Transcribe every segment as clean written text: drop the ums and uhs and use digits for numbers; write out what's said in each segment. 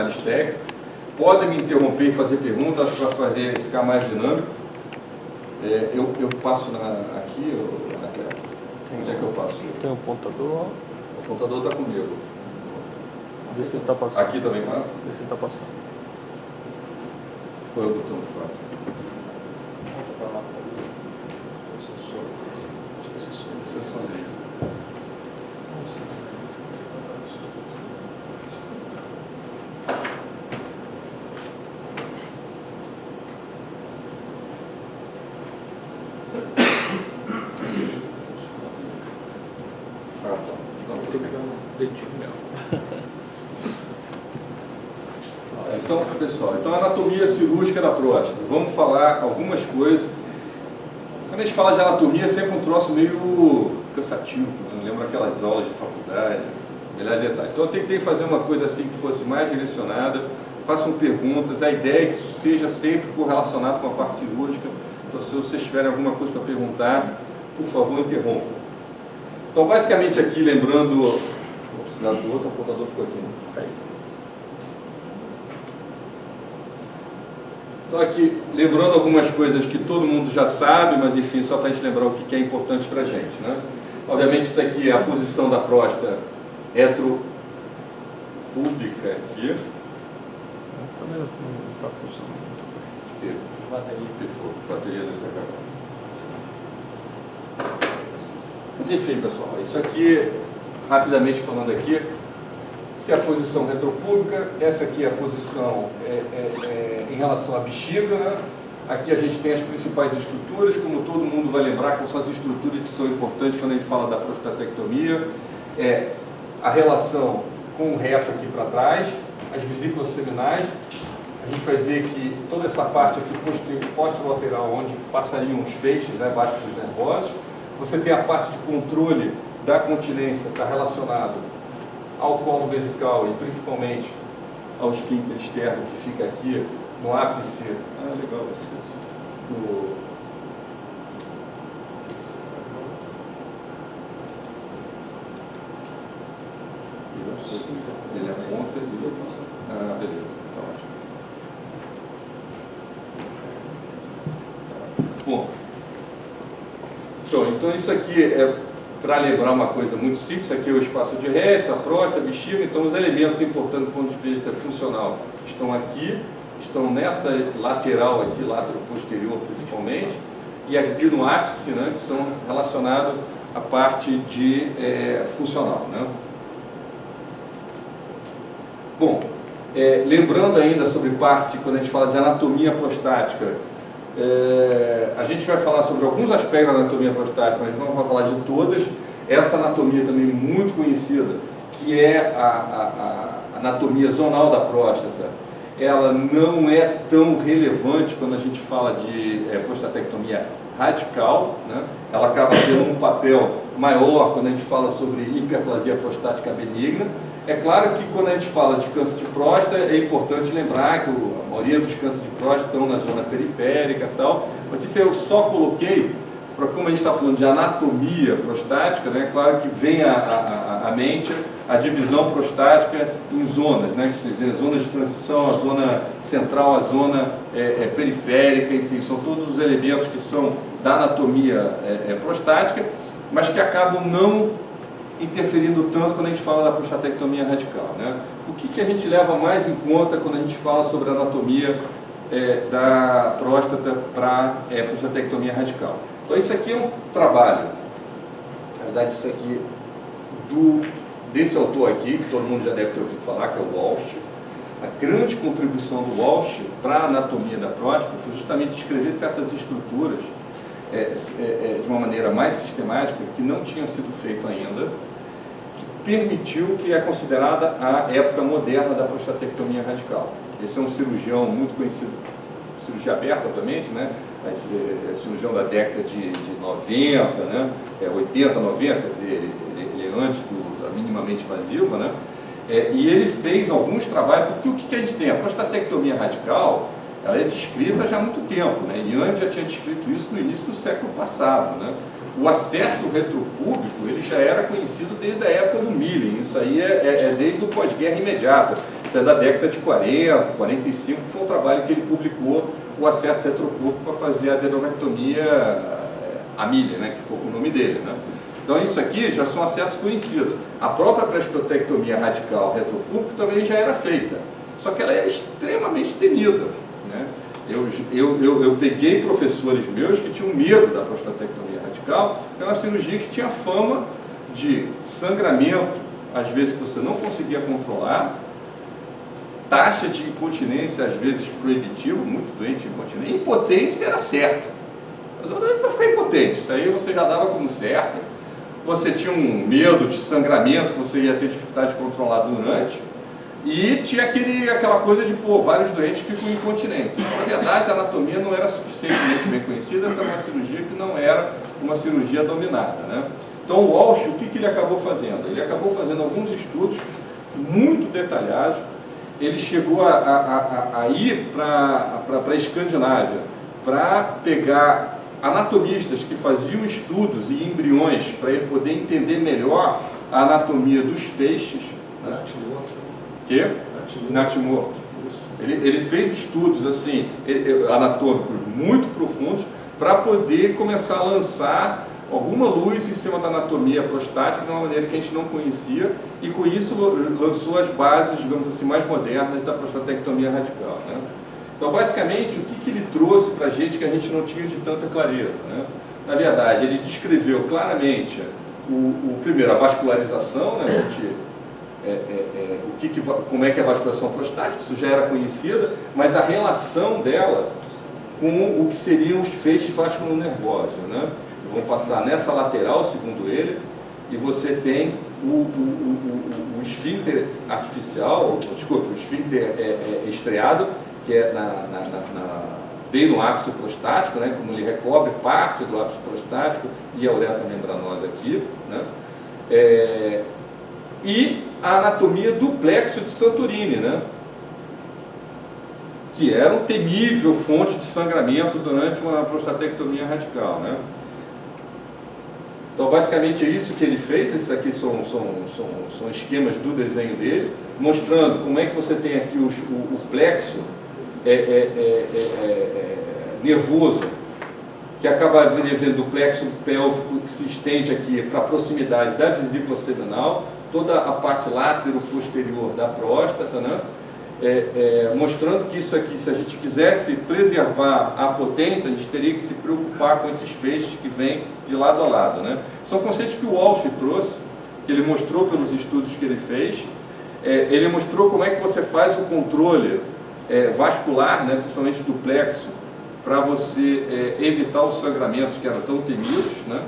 técnicos. Podem me interromper e fazer perguntas, acho que vai ficar mais dinâmico. Eu passo aqui, Anacleto? Onde é que eu passo? Tem o pontador. O pontador está comigo. Vê se ele está passando. Aqui também passa? Vê se ele está passando. Qual é o botão que passa? Volta para lá. Sessão laser. Então, pessoal, a anatomia cirúrgica da próstata. Vamos falar algumas coisas. Quando a gente fala de anatomia, é sempre um troço meio cansativo, né? Lembra aquelas aulas de faculdade, melhor detalhe. Então, eu tentei fazer uma coisa assim que fosse mais direcionada. Façam perguntas. A ideia é que isso seja sempre correlacionado com a parte cirúrgica. Então, se vocês tiverem alguma coisa para perguntar, por favor, interrompam. Então, basicamente aqui, lembrando... Vou precisar do outro, o apontador ficou aqui, né? Então aqui, lembrando algumas coisas que todo mundo já sabe, mas enfim, só para a gente lembrar o que é importante para a gente, né? Obviamente isso aqui é a posição da próstata retropúbica aqui. Também não está funcionando. Aqui. Bateria deve estar acabando. Mas enfim, pessoal, isso aqui, rapidamente falando aqui, essa é a posição retropúbica, essa aqui é a posição em relação à bexiga, né? Aqui a gente tem as principais estruturas, como todo mundo vai lembrar, quais são as estruturas que são importantes quando a gente fala da prostatectomia. A relação com o reto aqui para trás, as vesículas seminais. A gente vai ver que toda essa parte aqui posterolateral, onde passariam os feixes, né, vastos nervosos. Você tem a parte de controle da continência, está relacionado ao colo vesical e principalmente ao esfíncter externo que fica aqui no ápice. Legal isso. Ele aponta e ele passa. Beleza, tá ótimo. Bom, então isso aqui é para lembrar uma coisa muito simples. Aqui é o espaço de Hess, a próstata, a bexiga. Então os elementos importantes do ponto de vista funcional estão aqui, estão nessa lateral aqui, látero posterior principalmente, e aqui no ápice, né, que são relacionados à parte de funcional, né? Bom, lembrando ainda sobre parte, quando a gente fala de anatomia prostática, a gente vai falar sobre alguns aspectos da anatomia prostática, mas não vai falar de todas. Essa anatomia também muito conhecida, que é a anatomia zonal da próstata, ela não é tão relevante quando a gente fala de prostatectomia radical, né? Ela acaba tendo um papel maior quando a gente fala sobre hiperplasia prostática benigna. É claro que quando a gente fala de câncer de próstata, é importante lembrar que a maioria dos cânceres de próstata estão na zona periférica e tal, mas isso eu só coloquei para, como a gente está falando de anatomia prostática, né, é claro que vem à mente a divisão prostática em zonas, né, quer dizer, zonas de transição, a zona central, a zona periférica, enfim, são todos os elementos que são da anatomia prostática, mas que acabam não interferindo tanto quando a gente fala da prostatectomia radical, né? O que a gente leva mais em conta quando a gente fala sobre a anatomia da próstata para prostatectomia radical? Então isso aqui é um trabalho, na verdade isso aqui desse autor aqui, que todo mundo já deve ter ouvido falar, que é o Walsh. A grande contribuição do Walsh para a anatomia da próstata foi justamente descrever certas estruturas de uma maneira mais sistemática, que não tinham sido feito ainda, que permitiu que é considerada a época moderna da prostatectomia radical. Esse é um cirurgião muito conhecido, cirurgia aberta, obviamente, né? Mas é cirurgião da década de 90, né? 80, 90, quer dizer, ele é antes da minimamente invasiva, né? E ele fez alguns trabalhos, porque o que a gente tem? A prostatectomia radical, ela é descrita já há muito tempo, né? E antes já tinha descrito isso no início do século passado, né? O acesso retropúbico, ele já era conhecido desde a época do Milling, isso aí é desde o pós-guerra imediata. Isso é da década de 40, 45, foi um trabalho que ele publicou, o acerto retropúbico, para fazer a adenomectomia Amelia, né, que ficou com o nome dele, né? Então isso aqui já são acertos conhecidos. A própria prostatectomia radical retropúbico também já era feita, só que ela é extremamente temida, né? Eu peguei professores meus que tinham medo da prostatectomia radical, que é uma cirurgia que tinha fama de sangramento, às vezes que você não conseguia controlar, taxa de incontinência às vezes proibitiva, muito doente incontinente, impotência era certo. Mas vai ficar impotente, isso aí você já dava como certo. Você tinha um medo de sangramento que você ia ter dificuldade de controlar durante, e tinha aquela coisa de, pô, vários doentes ficam incontinentes. Então, na verdade, a anatomia não era suficientemente bem conhecida, essa é uma cirurgia que não era uma cirurgia dominada, né? Então, o Walsh, o que ele acabou fazendo? Ele acabou fazendo alguns estudos muito detalhados. Ele chegou a ir para a Escandinávia para pegar anatomistas que faziam estudos e embriões para ele poder entender melhor a anatomia dos feixes. Né? Natimorto. Ele fez estudos assim, anatômicos muito profundos para poder começar a lançar alguma luz em cima da anatomia prostática de uma maneira que a gente não conhecia, e com isso lançou as bases, digamos assim, mais modernas da prostatectomia radical, né? Então, basicamente, o que ele trouxe para a gente que a gente não tinha de tanta clareza, né? Na verdade, ele descreveu claramente primeiro, a vascularização, né? Como é que é a vascularização prostática, isso já era conhecida, mas a relação dela com o que seriam os feixes vasculonervosos, né? Que vão passar nessa lateral, segundo ele, e você tem o esfíncter artificial, desculpa, o esfíncter estreado, que é bem no ápice prostático, né? Como ele recobre parte do ápice prostático e a uretra membranosa aqui, né? E a anatomia do plexo de Santorini, né? Que era um temível fonte de sangramento durante uma prostatectomia radical, né? Então, basicamente é isso que ele fez. Esses aqui são esquemas do desenho dele, mostrando como é que você tem aqui o plexo nervoso, que acaba vendo do plexo pélvico que se estende aqui para a proximidade da vesícula seminal, toda a parte látero-posterior da próstata, né? Mostrando que isso aqui, se a gente quisesse preservar a potência, a gente teria que se preocupar com esses feixes que vêm de lado a lado, né? São conceitos que o Walsh trouxe, que ele mostrou pelos estudos que ele fez. Ele mostrou como é que você faz o controle vascular, né, principalmente do plexo, para você evitar os sangramentos que eram tão temidos, né?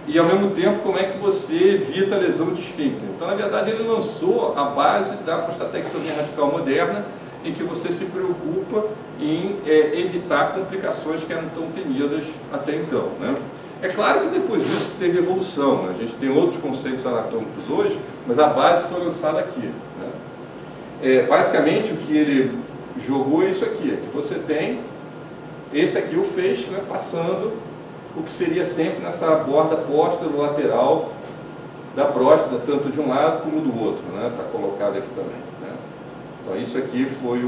E ao mesmo tempo como é que você evita a lesão de esfíncter. Então, na verdade, ele lançou a base da prostatectomia radical moderna, em que você se preocupa em evitar complicações que eram tão temidas até então, né? É claro que depois disso teve evolução, né? A gente tem outros conceitos anatômicos hoje, mas a base foi lançada aqui, né? Basicamente, o que ele jogou é isso aqui, que você tem esse aqui, o feixe, né, passando o que seria sempre nessa borda póstero-lateral da próstata, tanto de um lado como do outro, né? Está colocado aqui também, né? Então isso aqui foi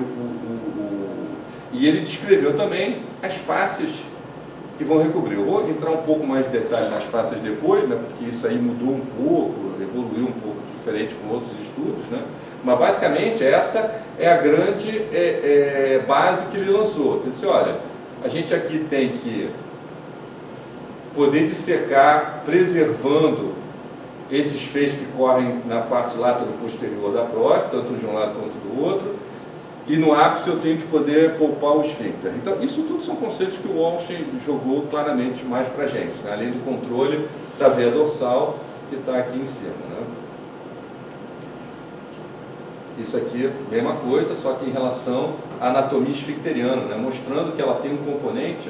E ele descreveu também as faces que vão recobrir. Eu vou entrar um pouco mais de detalhe nas faces depois, né? Porque isso aí mudou um pouco, evoluiu um pouco diferente com outros estudos, né? Mas basicamente essa é a grande base que ele lançou. Ele disse, olha, a gente aqui tem que poder dissecar, preservando esses feixes que correm na parte látero-posterior da próstata, tanto de um lado quanto do outro, e no ápice eu tenho que poder poupar o esfíncter. Então, isso tudo são conceitos que o Walsh jogou claramente mais para a gente, né? Além do controle da veia dorsal, que está aqui em cima, né? Isso aqui é a mesma coisa, só que em relação à anatomia esfincteriana, né? Mostrando que ela tem um componente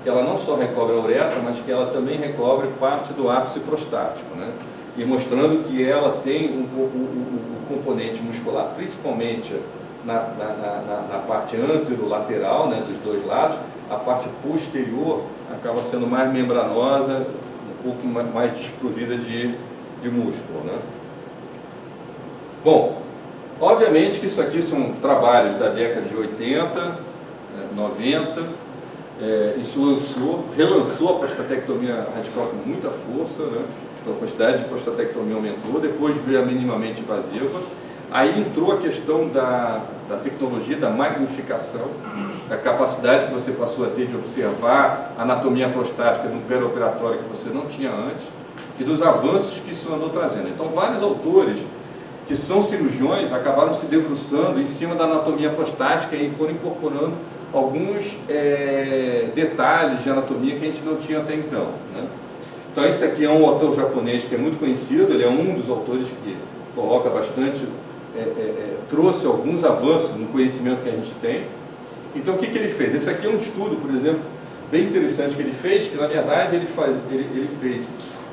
que ela não só recobre a uretra, mas que ela também recobre parte do ápice prostático, né? E mostrando que ela tem um componente muscular, principalmente na parte anterolateral, né, dos dois lados. A parte posterior acaba sendo mais membranosa, um pouco mais desprovida de músculo, né? Bom, Obviamente que isso aqui são trabalhos da década de 80, 90, isso relançou a prostatectomia radical com muita força, né? Então a quantidade de prostatectomia aumentou, depois veio a minimamente invasiva, aí entrou a questão da tecnologia, da magnificação, da capacidade que você passou a ter de observar a anatomia prostática no perioperatório que você não tinha antes, e dos avanços que isso andou trazendo. Então vários autores que são cirurgiões acabaram se debruçando em cima da anatomia prostática e foram incorporando alguns detalhes de anatomia que a gente não tinha até então, né? Então esse aqui é um autor japonês que é muito conhecido, ele é um dos autores que coloca bastante, trouxe alguns avanços no conhecimento que a gente tem. Então o que ele fez? Esse aqui é um estudo, por exemplo, bem interessante que ele fez, que na verdade ele fez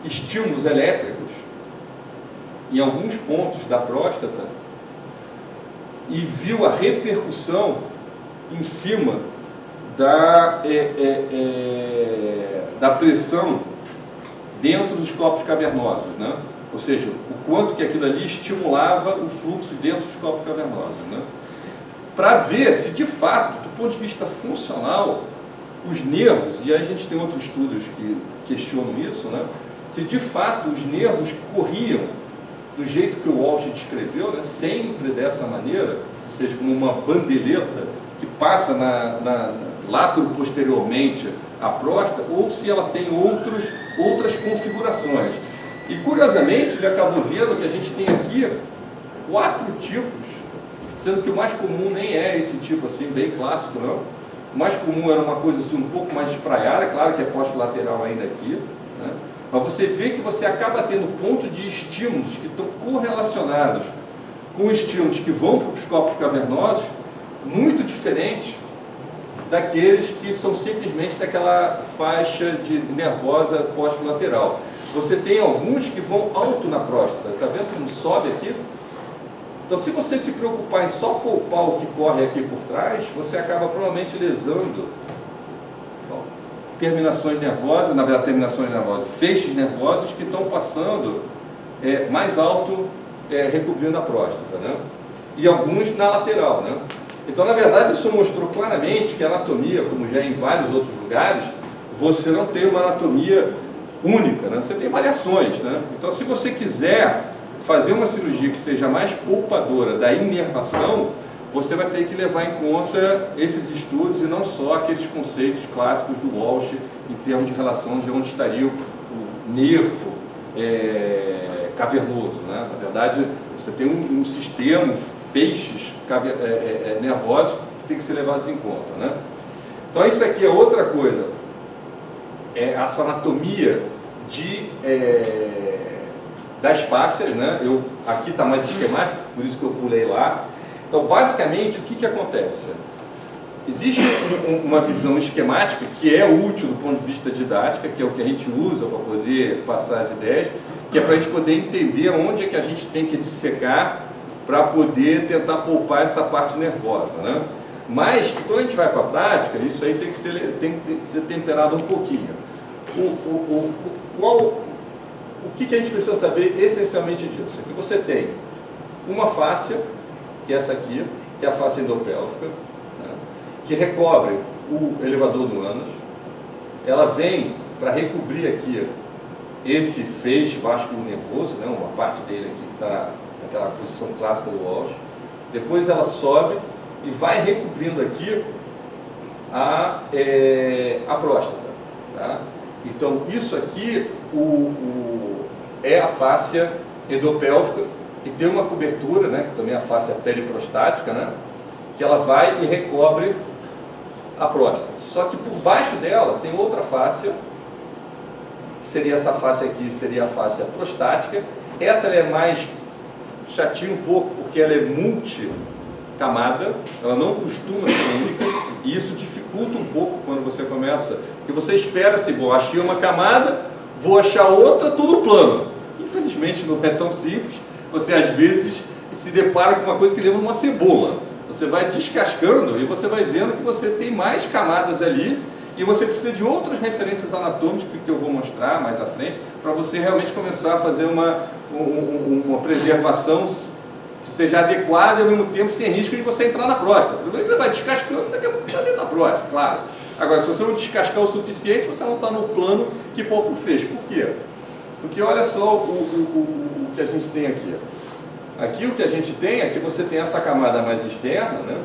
estímulos elétricos em alguns pontos da próstata e viu a repercussão em cima da pressão dentro dos corpos cavernosos, né? Ou seja, o quanto que aquilo ali estimulava o fluxo dentro dos corpos cavernosos, né? Para ver se de fato, do ponto de vista funcional, os nervos, e aí a gente tem outros estudos que questionam isso, né? Se de fato os nervos corriam do jeito que o Walsh descreveu, né? Sempre dessa maneira, ou seja, como uma bandeleta que passa látero posteriormente à próstata, ou se ela tem outras configurações. E curiosamente ele acabou vendo que a gente tem aqui 4 tipos, sendo que o mais comum nem é esse tipo assim, bem clássico, não. O mais comum era uma coisa assim, um pouco mais espraiada, claro que é posto-lateral ainda aqui, né? Mas você vê que você acaba tendo ponto de estímulos que estão correlacionados com estímulos que vão para os corpos cavernosos, muito diferentes daqueles que são simplesmente daquela faixa nervosa posto-lateral. Você tem alguns que vão alto na próstata, está vendo como sobe aqui? Então, se você se preocupar em só poupar o que corre aqui por trás, você acaba provavelmente lesando terminações nervosas, na verdade terminações nervosas, feixes nervosos que estão passando mais alto, recobrindo a próstata, né? E alguns na lateral, né? Então, na verdade, isso mostrou claramente que a anatomia, como já em vários outros lugares, você não tem uma anatomia única, né? Você tem variações, né? Então, se você quiser fazer uma cirurgia que seja mais poupadora da inervação, você vai ter que levar em conta esses estudos e não só aqueles conceitos clássicos do Walsh em termos de relação de onde estaria o nervo cavernoso, né? Na verdade, você tem um sistema, feixes nervosos que tem que ser levados em conta, né? Então isso aqui é outra coisa, essa anatomia das fáscias, né? Aqui está mais esquemático, por isso que eu pulei lá. Então basicamente o que acontece? Existe uma visão esquemática que é útil do ponto de vista didática, que é o que a gente usa para poder passar as ideias, que é para a gente poder entender onde é que a gente tem que dissecar para poder tentar poupar essa parte nervosa, né? Mas que quando a gente vai para a prática, isso aí tem que ser temperado um pouquinho. O que a gente precisa saber essencialmente disso? É que você tem uma fáscia, que é essa aqui, que é a fáscia endopélvica, né, que recobre o elevador do ânus. Ela vem para recobrir aqui esse feixe vascular nervoso, né, uma parte dele aqui que está naquela posição clássica do Walsh. Depois ela sobe e vai recobrindo aqui a próstata, tá? Então isso aqui é a fáscia endopélvica, que tem uma cobertura, né, que também é a fáscia periprostática, né, que ela vai e recobre a próstata. Só que por baixo dela tem outra fáscia, que seria essa fáscia aqui, seria a fáscia prostática. Essa ela é mais chatinha um pouco, porque ela é multicamada, ela não costuma ser única, e isso dificulta um pouco quando você começa, porque você espera assim, bom, achei uma camada, vou achar outra, tudo plano. Infelizmente não é tão simples, você às vezes se depara com uma coisa que lembra uma cebola. Você vai descascando e você vai vendo que você tem mais camadas ali e você precisa de outras referências anatômicas que eu vou mostrar mais à frente para você realmente começar a fazer uma preservação que seja adequado e ao mesmo tempo sem risco de você entrar na próstata. Ele vai descascando, daqui a pouco está dentro da próstata, claro. Agora, se você não descascar o suficiente, você não está no plano que poupa o feixe. Por quê? Porque olha só o que a gente tem aqui. Aqui o que a gente tem é que você tem essa camada mais externa, né?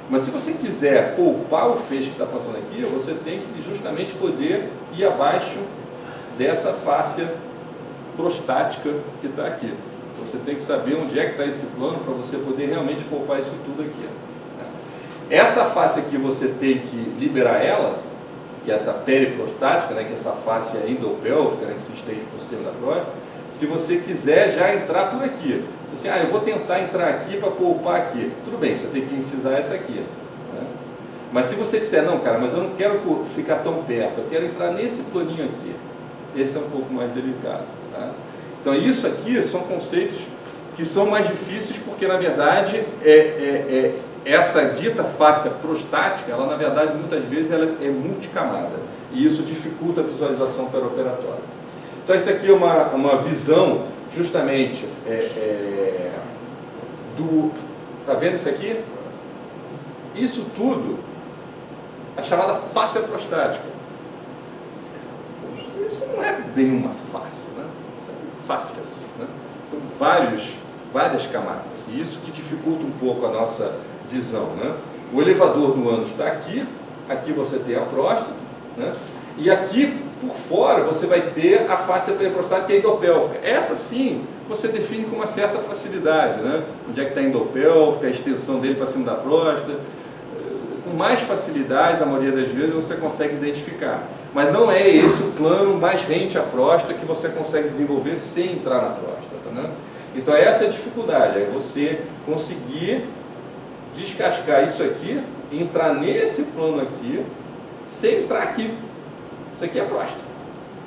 Mas se você quiser poupar o feixe que está passando aqui, você tem que justamente poder ir abaixo dessa fáscia prostática que está aqui. Então, você tem que saber onde é que está esse plano para você poder realmente poupar isso tudo aqui. Né? Essa face aqui você tem que liberar ela, que é essa periprostática, né, que é essa face endopélvica, né, que se estende por cima da próstata. Se você quiser já entrar por aqui, assim, eu vou tentar entrar aqui para poupar aqui. Tudo bem, você tem que incisar essa aqui. Né? Mas se você disser, não, cara, mas eu não quero ficar tão perto, eu quero entrar nesse planinho aqui. Esse é um pouco mais delicado. Tá? Então, isso aqui são conceitos que são mais difíceis porque, na verdade, essa dita face prostática, ela, na verdade, muitas vezes ela é multicamada. E isso dificulta a visualização perioperatória. Então, isso aqui é uma visão, justamente, do... Está vendo isso aqui? Isso tudo, a chamada face prostática. Isso não é bem uma face, né? São fáscias, né? São várias camadas. E isso que dificulta um pouco a nossa visão, né? O elevador do ânus está aqui você tem a próstata, né? E aqui por fora você vai ter a face periprostática endopélvica. Essa sim você define com uma certa facilidade, né? Onde é que está a endopélvica, a extensão dele para cima da próstata. Com mais facilidade, na maioria das vezes, você consegue identificar. Mas não é esse o plano mais rente à próstata que você consegue desenvolver sem entrar na próstata, né? Então essa é a dificuldade, é você conseguir descascar isso aqui, entrar nesse plano aqui, sem entrar aqui. Isso aqui é a próstata.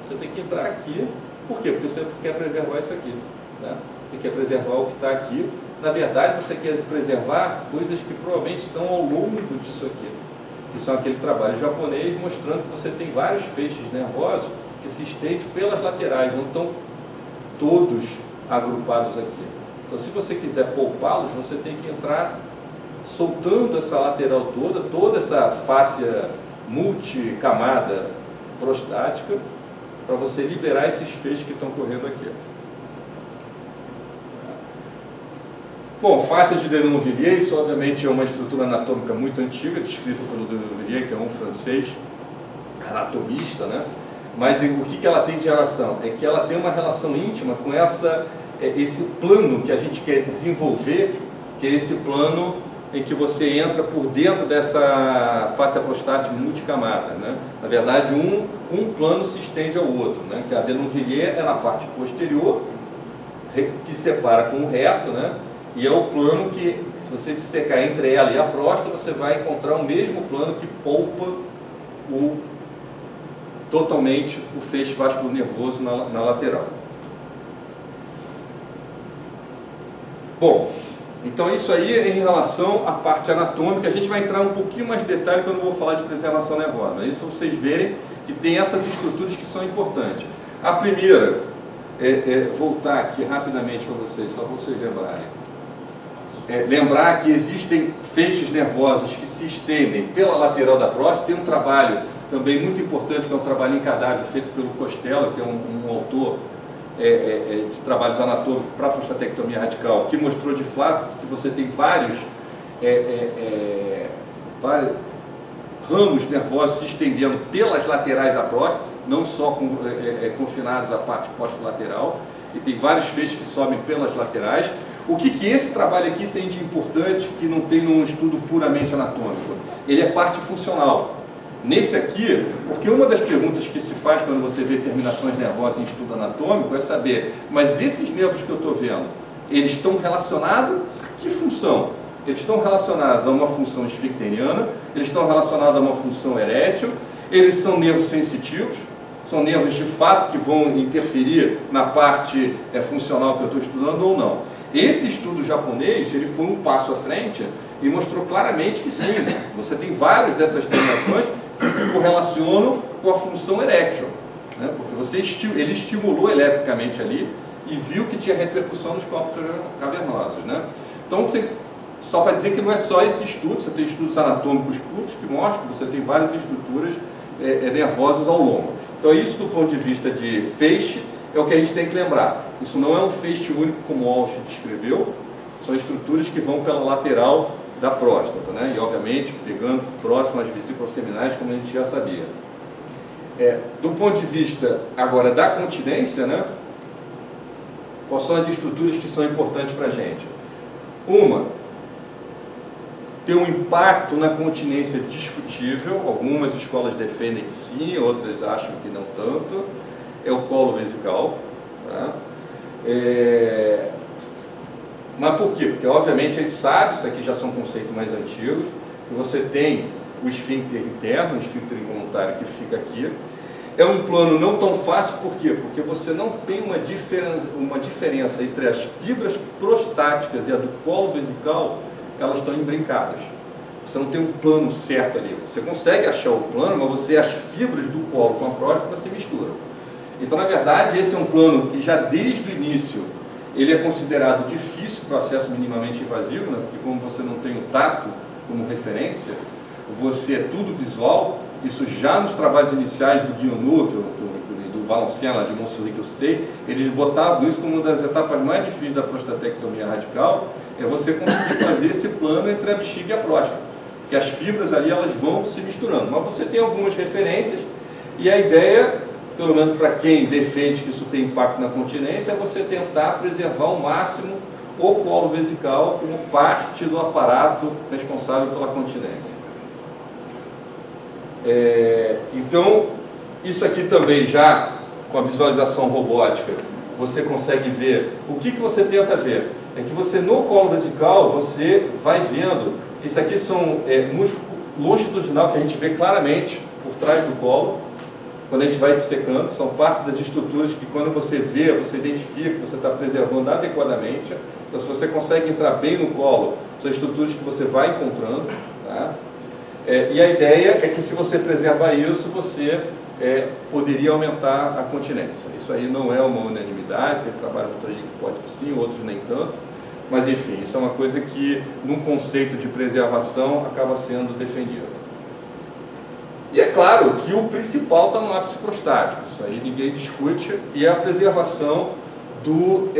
Você tem que entrar aqui. Por quê? Porque você quer preservar isso aqui, né? Você quer preservar o que está aqui. Na verdade, você quer preservar coisas que provavelmente estão ao longo disso aqui, que são aquele trabalho japonês mostrando que você tem vários feixes nervosos que se estendem pelas laterais, não estão todos agrupados aqui. Então, se você quiser poupá-los, você tem que entrar soltando essa lateral toda essa fáscia multicamada prostática, para você liberar esses feixes que estão correndo aqui. Bom, fáscia de Denonvilliers, isso obviamente é uma estrutura anatômica muito antiga, descrita pelo Denonvilliers, que é um francês anatomista, né? Mas o que ela tem de relação? É que ela tem uma relação íntima com esse plano que a gente quer desenvolver, que é esse plano em que você entra por dentro dessa fáscia prostática multicamada, né? Na verdade, um plano se estende ao outro, né? Que a Denonvilliers é na parte posterior, que separa com o reto, né? E é o plano que, se você dissecar entre ela e a próstata, você vai encontrar o mesmo plano que poupa totalmente o feixe vascular nervoso na lateral. Bom, então isso aí é em relação à parte anatômica. A gente vai entrar um pouquinho mais de detalhe, que eu não vou falar de preservação nervosa. Isso vocês verem que tem essas estruturas que são importantes. A primeira, voltar aqui rapidamente para vocês, só para vocês lembrarem. Lembrar que existem feixes nervosos que se estendem pela lateral da próstata. Tem um trabalho também muito importante, que é um trabalho em cadáver feito pelo Costello, que é um autor de trabalhos anatômicos para a prostatectomia radical, que mostrou de fato que você tem vários ramos nervosos se estendendo pelas laterais da próstata, não só confinados à parte postlateral, e tem vários feixes que sobem pelas laterais. O que esse trabalho aqui tem de importante, que não tem num estudo puramente anatômico? Ele é parte funcional. Nesse aqui, porque uma das perguntas que se faz quando você vê terminações nervosas em estudo anatômico é saber, mas esses nervos que eu estou vendo, eles estão relacionados a que função? Eles estão relacionados a uma função esfincteriana, eles estão relacionados a uma função erétil, eles são nervos sensitivos, são nervos de fato que vão interferir na parte funcional que eu estou estudando ou não. Esse estudo japonês, ele foi um passo à frente e mostrou claramente que sim, você tem várias dessas terminações que se correlacionam com a função erétil, né? Porque ele estimulou eletricamente ali e viu que tinha repercussão nos corpos cavernosos, né? Então, só para dizer que não é só esse estudo, você tem estudos anatômicos puros que mostram que você tem várias estruturas nervosas ao longo. Então, isso do ponto de vista de feixe é o que a gente tem que lembrar. Isso não é um feixe único como Walsh descreveu, são estruturas que vão pela lateral da próstata, né? E obviamente pegando próximo às vesículas seminais, como a gente já sabia. Do ponto de vista agora da continência, né? Quais são as estruturas que são importantes para a gente? Uma, ter um impacto na continência discutível, algumas escolas defendem que sim, outras acham que não tanto, é o colo vesical. Tá? Mas por quê? Porque obviamente a gente sabe, isso aqui já são conceitos mais antigos, que você tem o esfíncter interno, o esfíncter involuntário que fica aqui. É um plano não tão fácil, por quê? Porque você não tem uma diferença entre as fibras prostáticas e a do colo vesical, elas estão embrincadas. Você não tem um plano certo ali. Você consegue achar o plano, mas as fibras do colo com a próstata se misturam. Então, na verdade, esse é um plano que já desde o início ele é considerado difícil para o acesso minimamente invasivo, né? Porque como você não tem o tato como referência, você é tudo visual. Isso já nos trabalhos iniciais do Guionou, do Valenciennes, de Montsouris que eu citei, eles botavam isso como uma das etapas mais difíceis da prostatectomia radical, é você conseguir fazer esse plano entre a bexiga e a próstata, porque as fibras ali elas vão se misturando, mas você tem algumas referências e a ideia, pelo menos para quem defende que isso tem impacto na continência, é você tentar preservar ao máximo o colo vesical como parte do aparato responsável pela continência. Então, isso aqui também já, com a visualização robótica, você consegue ver. O que você tenta ver? É que você, no colo vesical, você vai vendo, isso aqui são músculo longitudinal que a gente vê claramente por trás do colo, quando a gente vai dissecando, são partes das estruturas que quando você vê, você identifica que você está preservando adequadamente. Então, se você consegue entrar bem no colo, são estruturas que você vai encontrando, tá? E a ideia é que se você preservar isso, você poderia aumentar a continência. Isso aí não é uma unanimidade, tem trabalho por aí que pode que sim, outros nem tanto, mas enfim, isso é uma coisa que num conceito de preservação acaba sendo defendido. E é claro que o principal está no ápice prostático, isso aí ninguém discute, e é a preservação do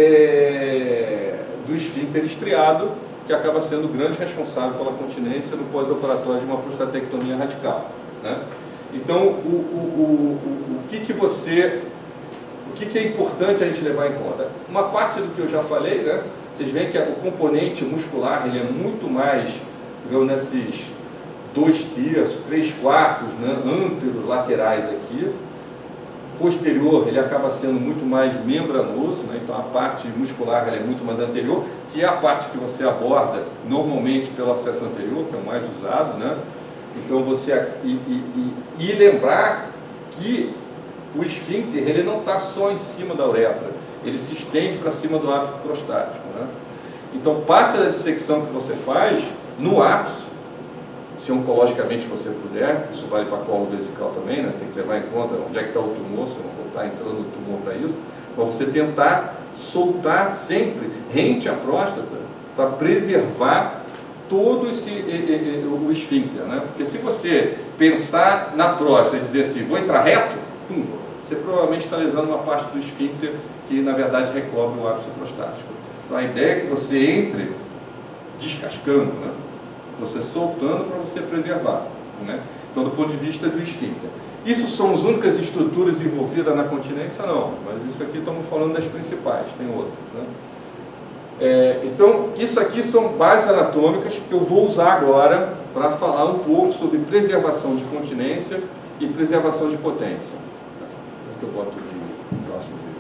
esfíncter estriado, que acaba sendo o grande responsável pela continência no pós-operatório de uma prostatectomia radical, né? Então, o que é importante a gente levar em conta? Uma parte do que eu já falei, né? Vocês veem que o componente muscular ele é muito mais, digamos, nesses 2/3, 3/4, né, anterolaterais aqui. Posterior, ele acaba sendo muito mais membranoso, né? Então a parte muscular ela é muito mais anterior, que é a parte que você aborda normalmente pelo acesso anterior, que é o mais usado, né? Então você e lembrar que o esfíncter ele não está só em cima da uretra, ele se estende para cima do ápice prostático, né? Então parte da dissecção que você faz no ápice, se oncologicamente você puder, isso vale para colo vesical também, né? Tem que levar em conta onde é que está o tumor, você não vou estar entrando no tumor para isso, para você tentar soltar sempre rente à próstata para preservar todo o esfíncter, né? Porque se você pensar na próstata e dizer assim, vou entrar reto, você provavelmente está lesando uma parte do esfíncter que na verdade recobre o ápice prostático. Então a ideia é que você entre descascando, né? Você soltando para você preservar, né? Então, do ponto de vista do esfíncter. Isso são as únicas estruturas envolvidas na continência? Não, mas isso aqui estamos falando das principais, tem outras, né? Então, isso aqui são bases anatômicas que eu vou usar agora para falar um pouco sobre preservação de continência e preservação de potência. Eu boto de próximo vídeo.